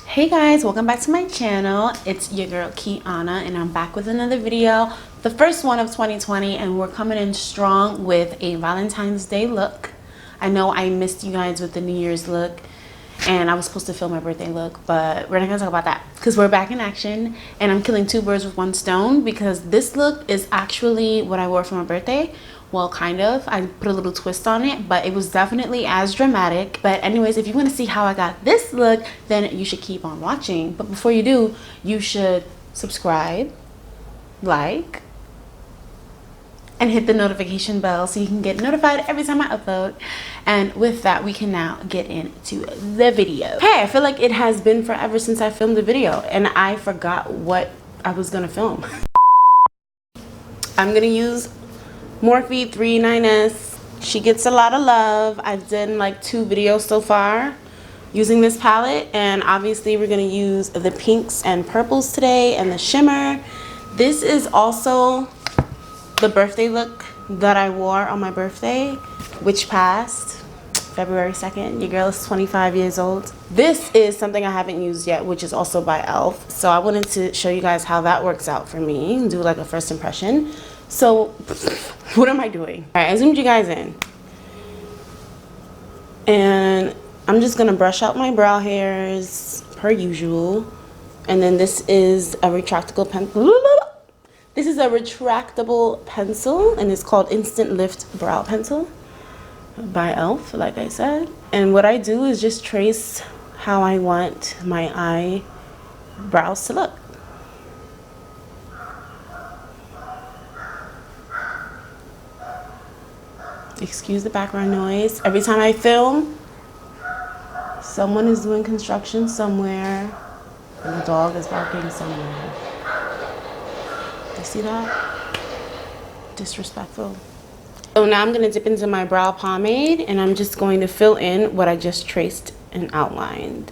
Hey guys, welcome back to my channel. It's your girl Kiana and I'm back with another video, the first one of 2020, and we're coming in strong with a Valentine's Day look. I know I missed you guys with the New Year's look and I was supposed to film my birthday look, but we're not gonna talk about that because we're back in action and I'm killing two birds with one stone because this look is actually what I wore for my birthday. Well, kind of. I put a little twist on it, but it was definitely as dramatic. But anyways, if you want to see how I got this look, then you should keep on watching. But before you do, you should subscribe, like, and hit the notification bell so you can get notified every time I upload. And with that, we can now get into the video. Hey, I feel like it has been forever since I filmed a video and I forgot what I was gonna film. I'm gonna use Morphe 39S. She gets a lot of love. I've done like 2 videos so far using this palette, and obviously we're gonna use the pinks and purples today and the shimmer. This is also the birthday look that I wore on my birthday, which passed February 2nd. Your girl is 25 years old. This is something I haven't used yet, which is also by e.l.f. So I wanted to show you guys how that works out for me and do like a first impression. So what am I doing? All right, I zoomed you guys in. And I'm just gonna brush out my brow hairs per usual. And then this is a retractable pencil. This is a retractable pencil and it's called Instant Lift Brow Pencil by e.l.f., like I said. And what I do is just trace how I want my eyebrows to look. Excuse the background noise. Every time I film, someone is doing construction somewhere and the dog is barking somewhere. You see that? Disrespectful. So now I'm gonna dip into my brow pomade and I'm just going to fill in what I just traced and outlined.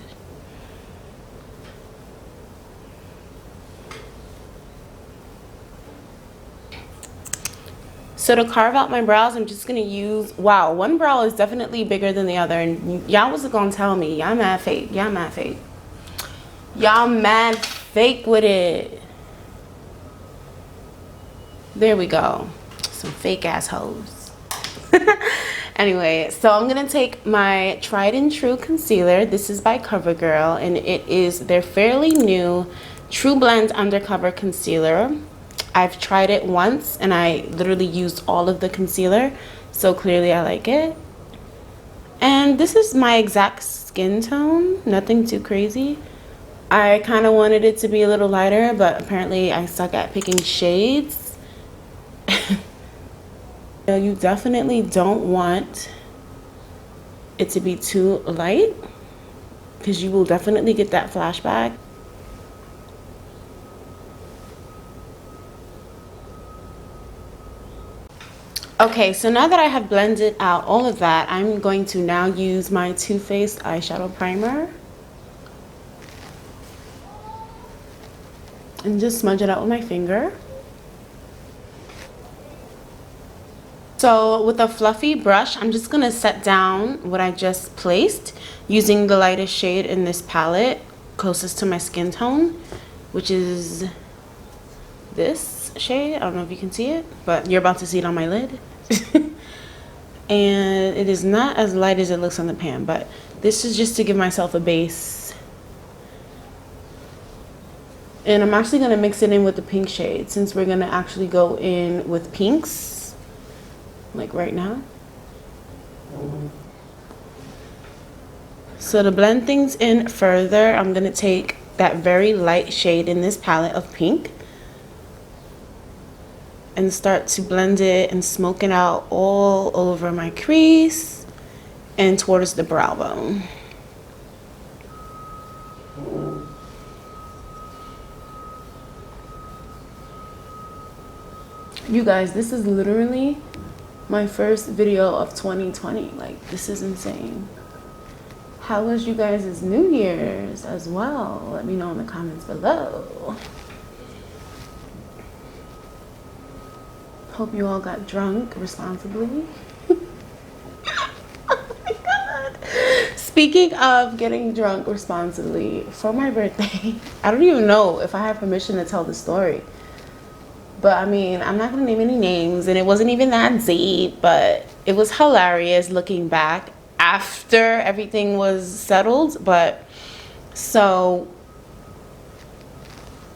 So to carve out my brows, I'm just gonna use, wow, one brow is definitely bigger than the other, and y'all was gonna tell me, y'all mad fake, y'all mad fake. Y'all mad fake with it. There we go, some fake assholes. Anyway, so I'm gonna take my tried and true concealer. This is by CoverGirl, and it is their fairly new TruBlend Undercover Concealer. I've tried it once and I literally used all of the concealer, so clearly I like it. And this is my exact skin tone, nothing too crazy. I kind of wanted it to be a little lighter, but apparently I suck at picking shades. You definitely don't want it to be too light because you will definitely get that flashback. Okay, so now that I have blended out all of that, I'm going to now use my Too Faced eyeshadow primer and just smudge it out with my finger. So with a fluffy brush, I'm just gonna set down what I just placed using the lightest shade in this palette closest to my skin tone, which is this shade. I don't know if you can see it, but you're about to see it on my lid. And it is not as light as it looks on the pan, but this is just to give myself a base. And I'm actually going to mix it in with the pink shade since we're going to actually go in with pinks like right now. So to blend things in further, I'm going to take that very light shade in this palette of pink and start to blend it and smoke it out all over my crease and towards the brow bone. You guys, this is literally my first video of 2020. Like, this is insane. How was you guys' New Year's as well? Let me know in the comments below. Hope you all got drunk responsibly. Oh my god. Speaking of getting drunk responsibly, for my birthday, I don't even know if I have permission to tell the story. But I mean, I'm not gonna name any names, and it wasn't even that deep, but it was hilarious looking back after everything was settled. But so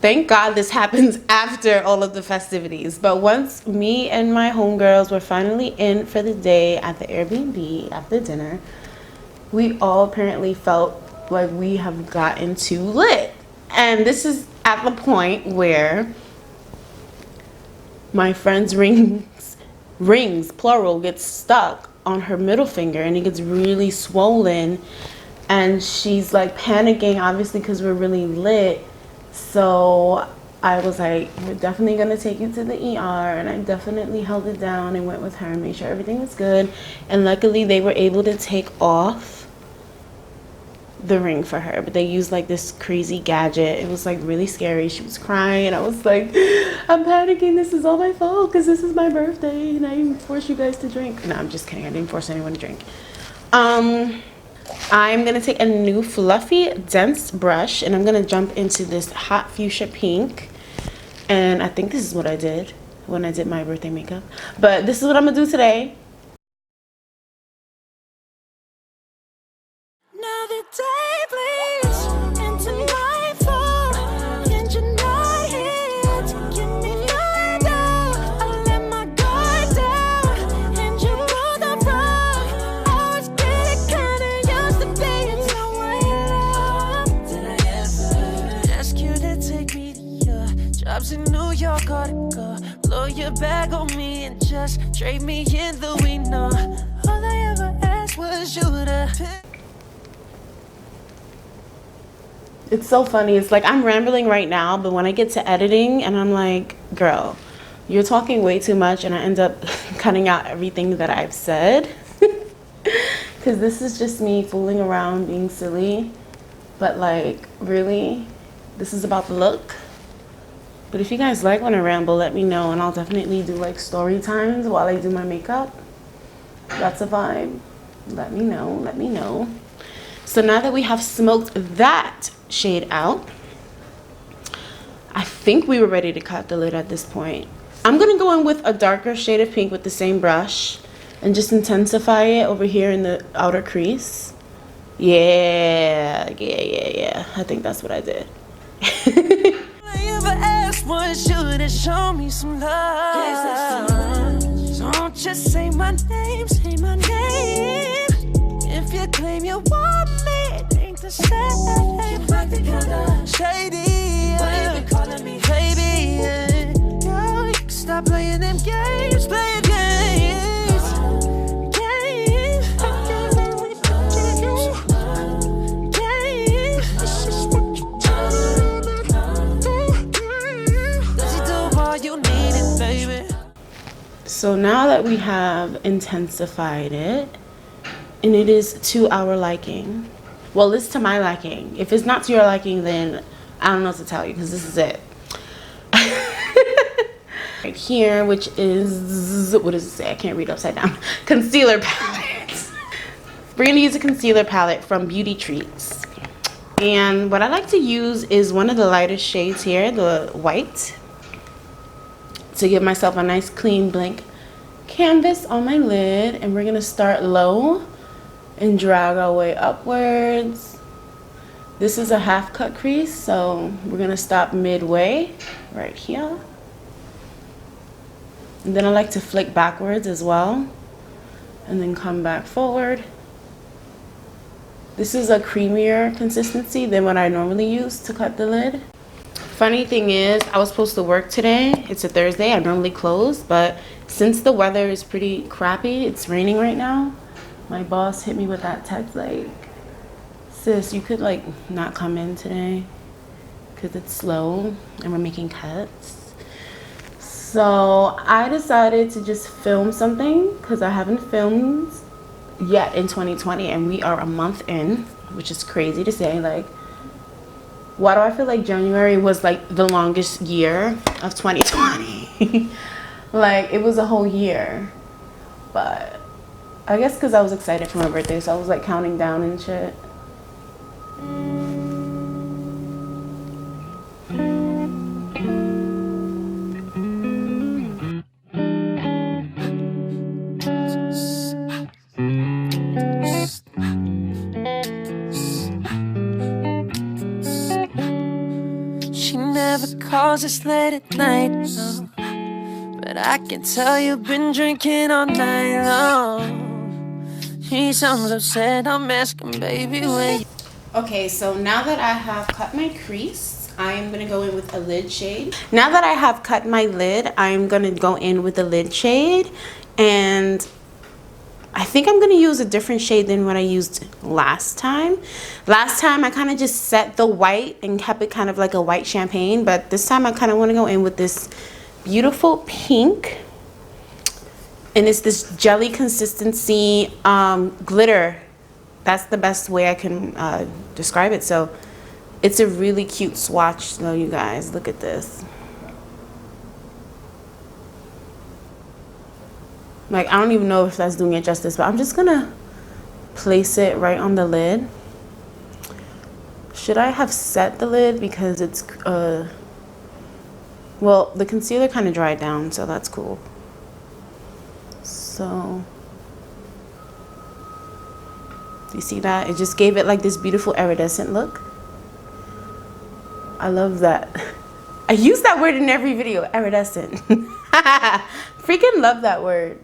thank God this happens after all of the festivities. But once me and my homegirls were finally in for the day at the Airbnb after dinner, we all apparently felt like we have gotten too lit. And this is at the point where my friend's rings plural gets stuck on her middle finger, and it gets really swollen, and she's like panicking, obviously, because we're really lit. So I was like, we're definitely gonna take you to the ER, and I definitely held it down and went with her and made sure everything was good. And luckily they were able to take off the ring for her, but they used like this crazy gadget. It was like really scary. She was crying, and I was like, I'm panicking, this is all my fault because this is my birthday and I forced you guys to drink. No, I'm just kidding, I didn't force anyone to drink. I'm gonna take a new fluffy dense brush, and I'm gonna jump into this hot fuchsia pink, and I think this is what I did when I did my birthday makeup, but this is what I'm gonna do today. In New York, go blow your bag on me and just trade me in the window. All I ever asked was you to. It's so funny. It's like I'm rambling right now, but when I get to editing and I'm like, girl, you're talking way too much, and I end up cutting out everything that I've said. Because this is just me fooling around, being silly. But like, really, this is about the look. But if you guys like when I ramble, let me know, and I'll definitely do like story times while I do my makeup. That's a vibe. Let me know, let me know. So now that we have smoked that shade out, I think we were ready to cut the lid at this point. I'm gonna go in with a darker shade of pink with the same brush and just intensify it over here in the outer crease. Yeah. I think that's what I did. Was you to show me some love? Don't just say my name, say my name. If you claim you want me, it ain't the same. You back together, shady. Why you been calling me baby? Girl, you can stop playing them games, playing games. So now that we have intensified it, and it is to our liking, well, it's to my liking. If it's not to your liking, then I don't know what to tell you, because this is it. Right here, which is, what does it say? I can't read upside down. Concealer palette. We're gonna use a concealer palette from Beauty Treats. And what I like to use is one of the lightest shades here, the white, to give myself a nice clean blank canvas on my lid. And we're gonna start low and drag our way upwards. This is a half cut crease, so we're gonna stop midway right here. And then I like to flick backwards as well, and then come back forward. This is a creamier consistency than what I normally use to cut the lid. Funny thing is, I was supposed to work today. It's a Thursday, I normally close, but since the weather is pretty crappy, it's raining right now, my boss hit me with that text like, sis, you could like not come in today because it's slow and we're making cuts. So I decided to just film something because I haven't filmed yet in 2020, and we are a month in, which is crazy to say. Like, why do I feel like January was like the longest year of 2020? Like, it was a whole year, but I guess because I was excited for my birthday, so I was like counting down and shit. She never calls us late at night, no. But I can tell you've been drinking all night long. She sounds upset, I'm asking, baby, where you... Okay, so now that I have cut my crease, I am going to go in with a lid shade. Now that I have cut my lid, I'm going to go in with the lid shade. And I think I'm going to use a different shade than what I used last time. Last time, I kind of just set the white and kept it kind of like a white champagne. But this time, I kind of want to go in with this beautiful pink. And it's this jelly consistency glitter. That's the best way I can describe it. So it's a really cute swatch though, you guys. Look at this. Like, I don't even know if that's doing it justice, but I'm just gonna place it right on the lid. Should I have set the lid because it's well, the concealer kind of dried down, so that's cool. So do you see that? It just gave it like this beautiful iridescent look. I love that. I use that word in every video, iridescent. Freaking love that word.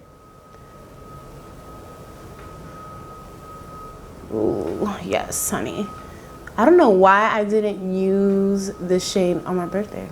Ooh, yes, honey. I don't know why I didn't use this shade on my birthday.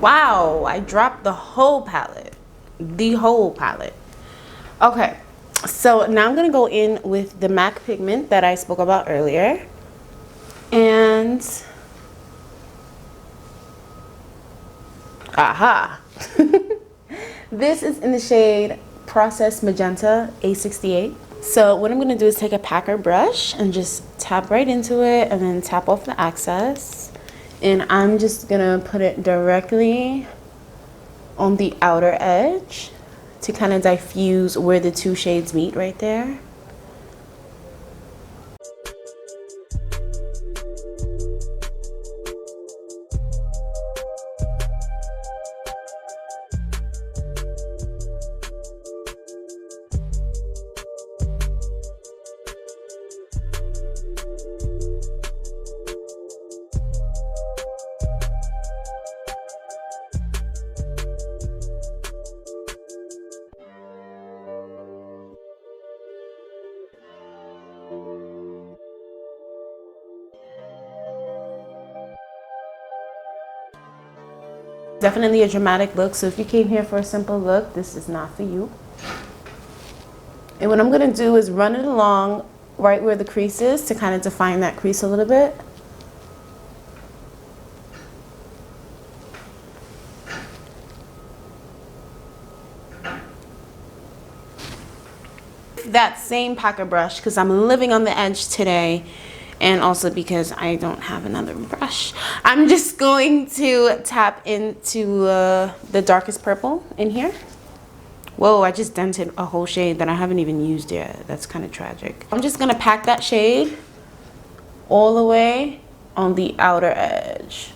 Wow, I dropped the whole palette. The whole palette. Okay, so now I'm going to go in with the MAC pigment that I spoke about earlier. And aha. This is in the shade Processed Magenta A68. So what I'm going to do is take a packer brush and just tap right into it and then tap off the excess. And I'm just gonna put it directly on the outer edge to kind of diffuse where the two shades meet right there. Definitely a dramatic look, so if you came here for a simple look, this is not for you. And what I'm going to do is run it along right where the crease is to kind of define that crease a little bit. That same packer brush because I'm living on the edge today. And also because I don't have another brush, I'm just going to tap into the darkest purple in here. Whoa, I just dented a whole shade that I haven't even used yet. That's kind of tragic. I'm just gonna pack that shade all the way on the outer edge,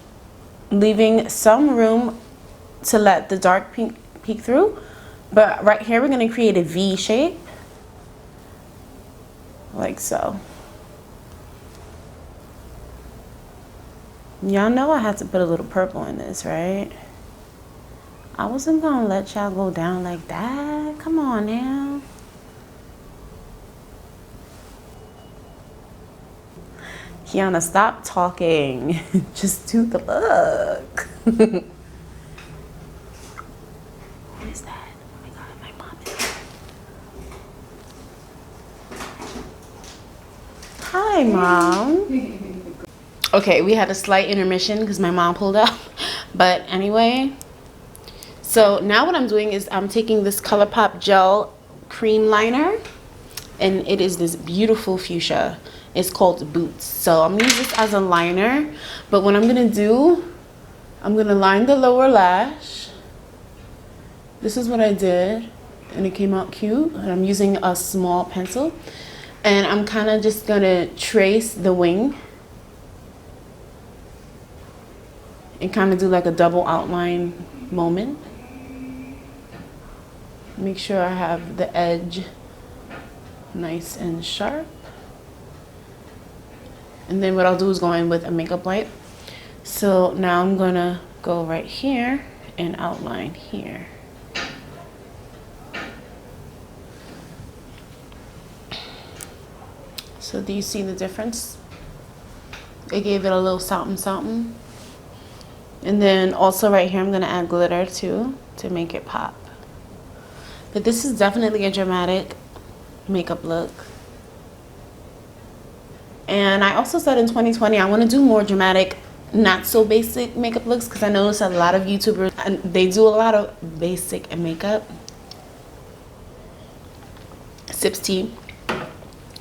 leaving some room to let the dark pink peek through. But right here, we're gonna create a V shape, like so. Y'all know I had to put a little purple in this, right? I wasn't gonna let y'all go down like that. Come on now. Kiana, stop talking. Just do the look. What is that? Oh my God, my mom is there. Hi, Mom. Okay, we had a slight intermission because my mom pulled up. But anyway, so now what I'm doing is I'm taking this Colourpop gel cream liner, and it is this beautiful fuchsia. It's called Boots. So I'm gonna use this as a liner, but what I'm gonna do, I'm gonna line the lower lash. This is what I did, and it came out cute. And I'm using a small pencil, and I'm kind of just gonna trace the wing and kind of do like a double outline moment. Make sure I have the edge nice and sharp. And then what I'll do is go in with a makeup wipe. So now I'm gonna go right here and outline here. So do you see the difference? It gave it a little something something. And then also right here I'm gonna add glitter too to make it pop. But this is definitely a dramatic makeup look. And I also said in 2020 I want to do more dramatic, not so basic makeup looks, because I noticed a lot of YouTubers, and they do a lot of basic makeup. Sips tea.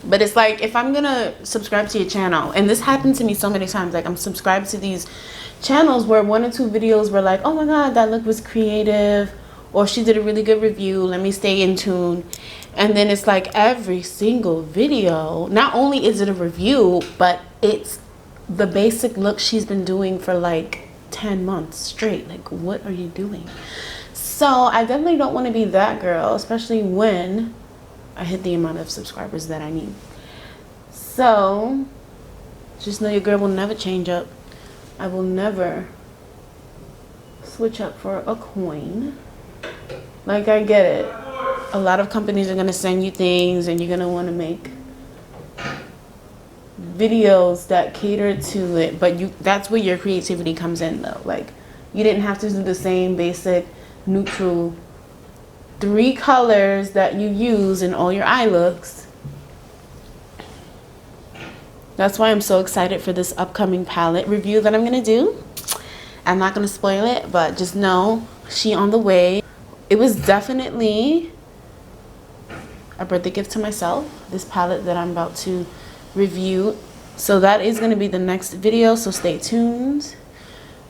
But it's like, if I'm gonna subscribe to your channel, and this happened to me so many times, like I'm subscribed to these channels where 1 or 2 videos were like, oh my god, that look was creative, or she did a really good review, let me stay in tune. And then it's like every single video, not only is it a review, but it's the basic look she's been doing for like 10 months straight. Like, what are you doing? So I definitely don't want to be that girl, especially when I hit the amount of subscribers that I need. So just know your girl will never change up. I will never switch up for a coin. Like, I get it. A lot of companies are going to send you things and you're going to want to make videos that cater to it, but that's where your creativity comes in though. Like, you didn't have to do the same basic neutral 3 colors that you use in all your eye looks. That's why I'm so excited for this upcoming palette review that I'm going to do. I'm not going to spoil it, but just know she on the way. It was definitely a birthday gift to myself, this palette that I'm about to review. So that is going to be the next video, so stay tuned.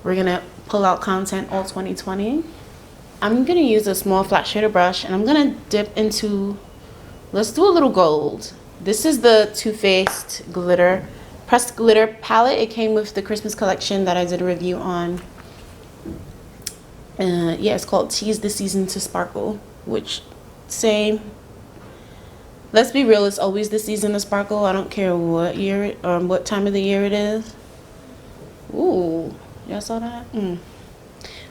We're going to pull out content all 2020. I'm going to use a small flat shader brush, and I'm going to dip into, let's do a little gold. This is the Too Faced glitter, pressed glitter palette. It came with the Christmas collection that I did a review on. Yeah, it's called Tease the Season to Sparkle, which, same. Let's be real, it's always the season to sparkle. I don't care what year or what time of the year it is. Ooh, y'all saw that?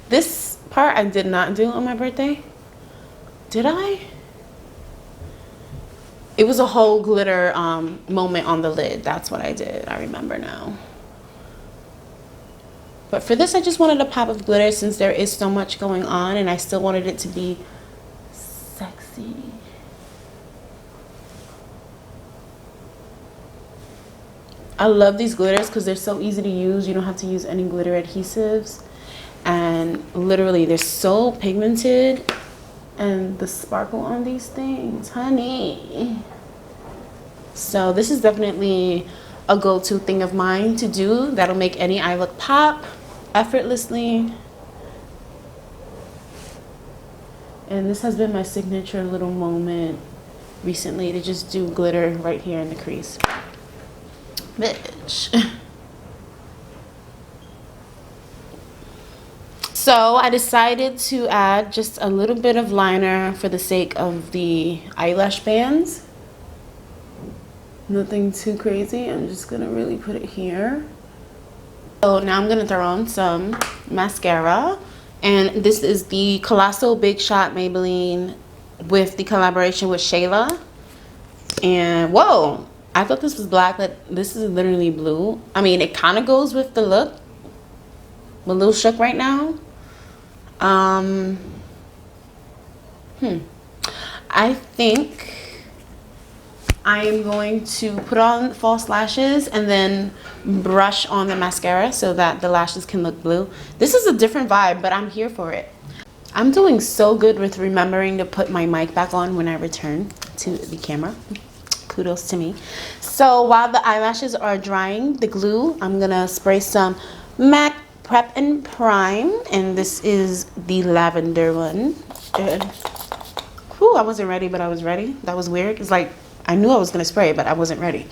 This part I did not do on my birthday. Did I? It was a whole glitter moment on the lid. That's what I did. I remember now. But for this, I just wanted a pop of glitter since there is so much going on, and I still wanted it to be sexy. I love these glitters because they're so easy to use. You don't have to use any glitter adhesives. And literally, they're so pigmented. And the sparkle on these things, honey. So this is definitely a go-to thing of mine to do. That'll make any eye look pop effortlessly. And this has been my signature little moment recently, to just do glitter right here in the crease. Bitch. So I decided to add just a little bit of liner for the sake of the eyelash bands. Nothing too crazy. I'm just gonna really put it here. So now I'm gonna throw on some mascara, and this is the Colossal Big Shot Maybelline with the collaboration with Shayla. And whoa, I thought this was black, but this is literally blue. I mean, it kind of goes with the look. I'm a little shook right now. I think I am going to put on false lashes and then brush on the mascara so that the lashes can look blue. This is a different vibe, but I'm here for it. I'm doing so good with remembering to put my mic back on when I return to the camera. Kudos to me. So while the eyelashes are drying, the glue, I'm gonna spray some MAC Prep and Prime, and this is the lavender one. Whew, I wasn't ready, but I was ready. That was weird. It's like I knew I was gonna spray, but I wasn't ready.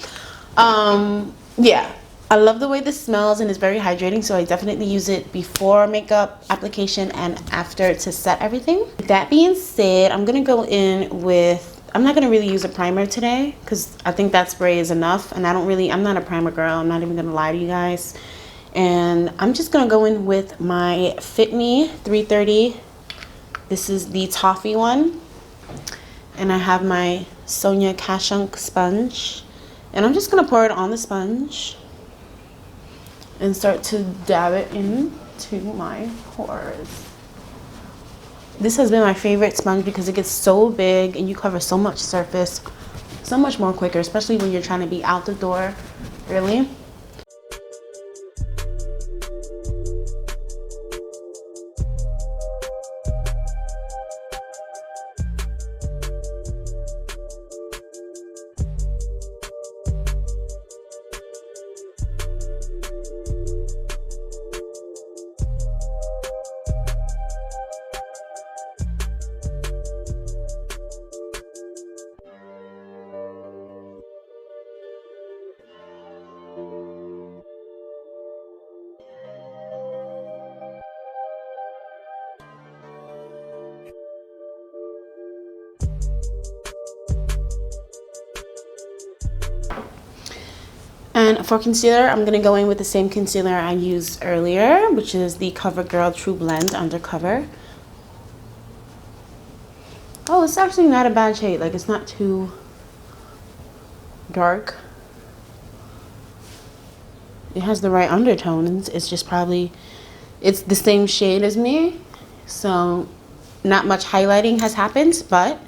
Yeah, I love the way this smells, and it's very hydrating, so I definitely use it before makeup application and after to set everything. With that being said, I'm gonna go in with, I'm not gonna really use a primer today because I think that spray is enough, and I'm not a primer girl. I'm not even gonna lie to you guys. And I'm just gonna go in with my Fit Me 330. This is the Toffee one. And I have my Sonia Kashunk sponge. And I'm just gonna pour it on the sponge and start to dab it into my pores. This has been my favorite sponge because it gets so big and you cover so much surface so much more quicker, especially when you're trying to be out the door early. And for concealer, I'm going to go in with the same concealer I used earlier, which is the CoverGirl TruBlend Undercover. Oh, it's actually not a bad shade. Like, it's not too dark. It has the right undertones. It's just probably, it's the same shade as me. So, not much highlighting has happened, but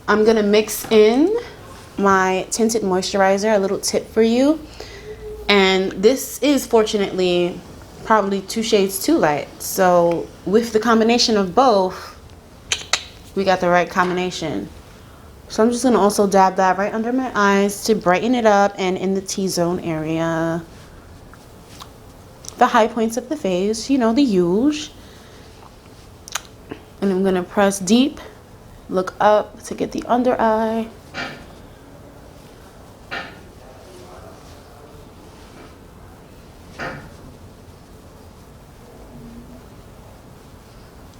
I'm going to mix in my tinted moisturizer. A little tip for you, and this is fortunately probably 2 shades too light, so with the combination of both we got the right combination. So I'm just going to also dab that right under my eyes to brighten it up, and in the T-zone area, the high points of the face, you know, the huge. And I'm going to press deep, look up to get the under eye.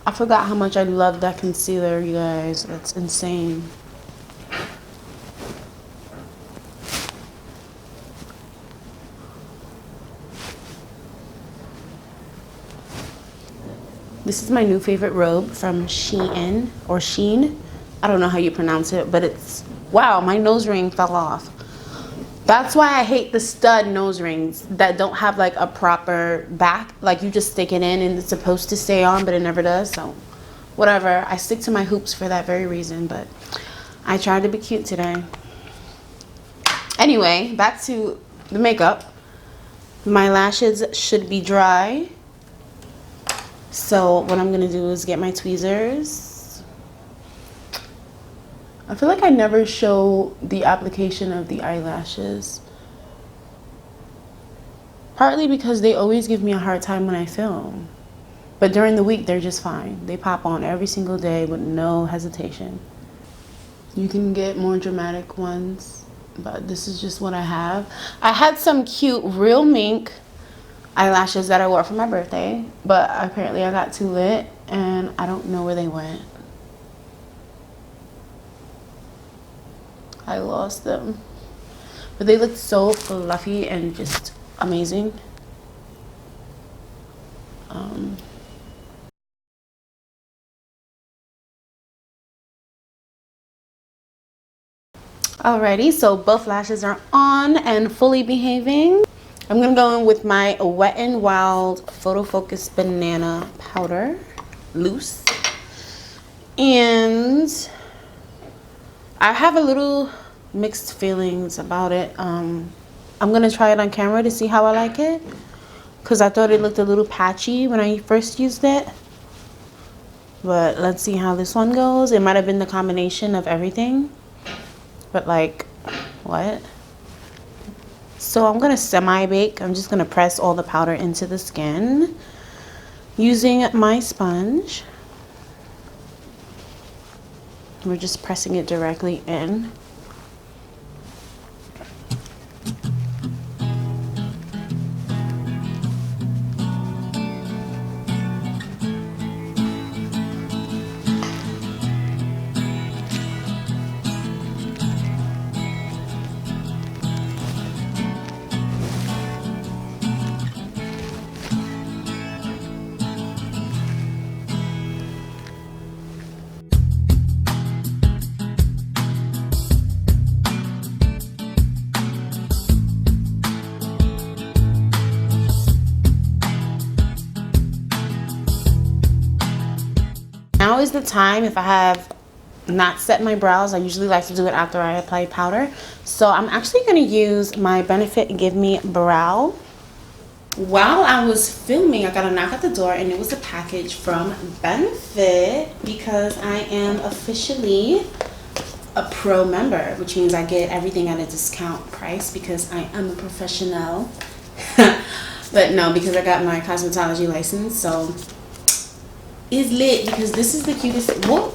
I forgot how much I love that concealer, you guys. That's insane. This is my new favorite robe from Shein or Sheen. I don't know how you pronounce it, but it's, wow, my nose ring fell off. That's why I hate the stud nose rings that don't have like a proper back. Like you just stick it in and it's supposed to stay on, but it never does. So whatever, I stick to my hoops for that very reason, but I tried to be cute today. Anyway, back to the makeup. My lashes should be dry. So what I'm gonna do is get my tweezers. I feel like I never show the application of the eyelashes. Partly because they always give me a hard time when I film. But during the week, they're just fine. They pop on every single day with no hesitation. You can get more dramatic ones, but this is just what I have. I had some cute real mink eyelashes that I wore for my birthday, but apparently I got too lit and I don't know where they went. I lost them, but they looked so fluffy and just amazing. Alrighty, so both lashes are on and fully behaving. I'm gonna go in with my Wet n Wild Photofocus Banana Powder, loose. And I have a little mixed feelings about it. I'm gonna try it on camera to see how I like it, because I thought it looked a little patchy when I first used it. But let's see how this one goes. It might have been the combination of everything, but like, what? So I'm gonna semi-bake. I'm just gonna press all the powder into the skin using my sponge. We're just pressing it directly in. Now is the time. If I have not set my brows, I usually like to do it after I apply powder. So I'm actually going to use my Benefit Gimme Brow. While I was filming, I got a knock at the door, and it was a package from Benefit, because I am officially a pro member, which means I get everything at a discount price because I am a professional. But no, because I got my cosmetology license, so it's lit, because this is the cutest. Whoa.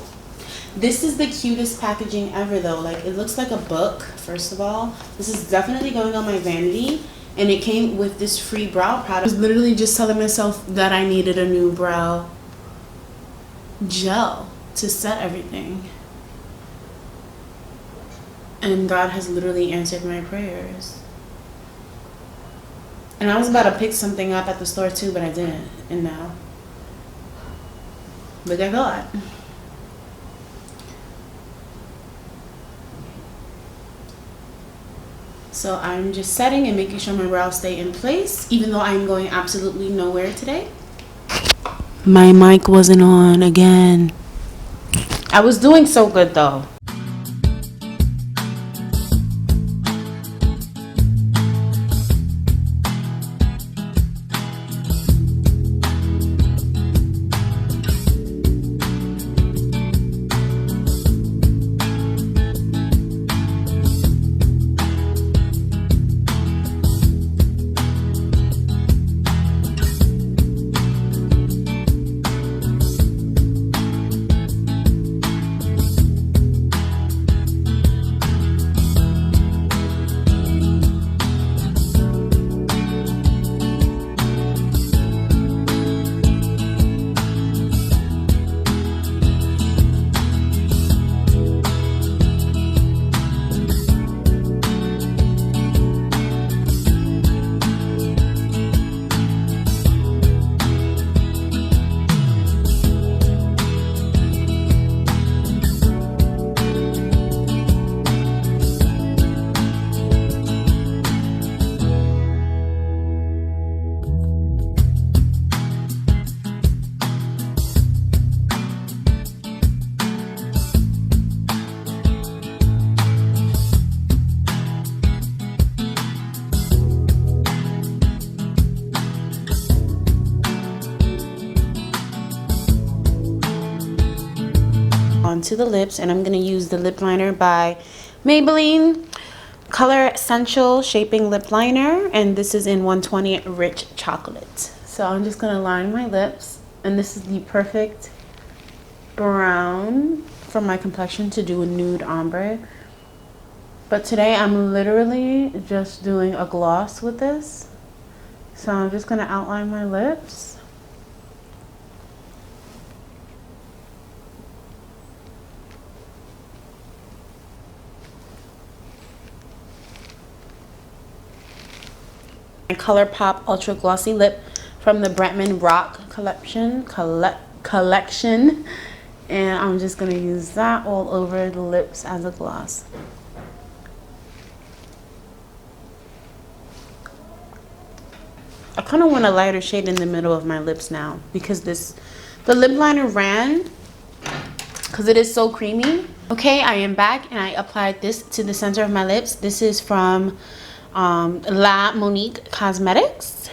This is the cutest packaging ever though. Like, it looks like a book, first of all. This is definitely going on my vanity. And it came with this free brow product. I was literally just telling myself that I needed a new brow gel to set everything. And God has literally answered my prayers. And I was about to pick something up at the store too, but I didn't. And now, look at God. So I'm just setting and making sure my brows stay in place, even though I'm going absolutely nowhere today. My mic wasn't on again. I was doing so good though. Onto the lips, and I'm going to use the lip liner by Maybelline Color Essential Shaping Lip Liner, and this is in 120 Rich Chocolate. So I'm just going to line my lips, and this is the perfect brown for my complexion to do a nude ombre. But today I'm literally just doing a gloss with this, so I'm just going to outline my lips. Colourpop Ultra Glossy Lip from the Bretman Rock collection, and I'm just going to use that all over the lips as a gloss. I kind of want a lighter shade in the middle of my lips now, because the lip liner ran, because it is so creamy. Okay, I am back and I applied this to the center of my lips. This is from La Monique Cosmetics.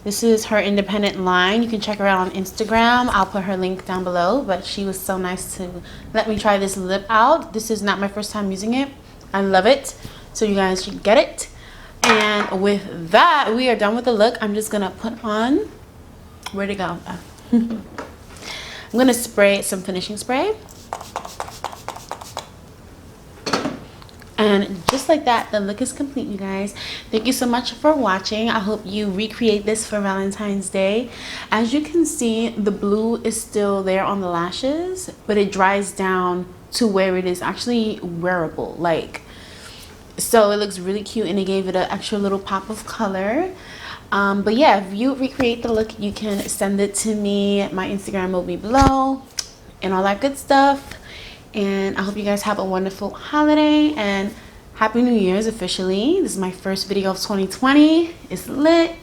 This is her independent line. You can check her out on Instagram. I'll put her link down below, but she was so nice to let me try this lip out. This is not my first time using it. I love it, so you guys should get it. And with that, we are done with the look. I'm just gonna put on, where'd it go? I'm gonna spray some finishing spray. And just like that, the look is complete, you guys. Thank you so much for watching. I hope you recreate this for Valentine's Day. As you can see, the blue is still there on the lashes, but it dries down to where it is actually wearable. Like, so it looks really cute, and it gave it an extra little pop of color. But yeah, if you recreate the look, you can send it to me. My Instagram will be below and all that good stuff. And I hope you guys have a wonderful holiday and Happy New Year's officially. This is my first video of 2020. It's lit.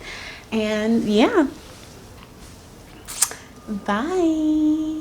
And yeah, bye.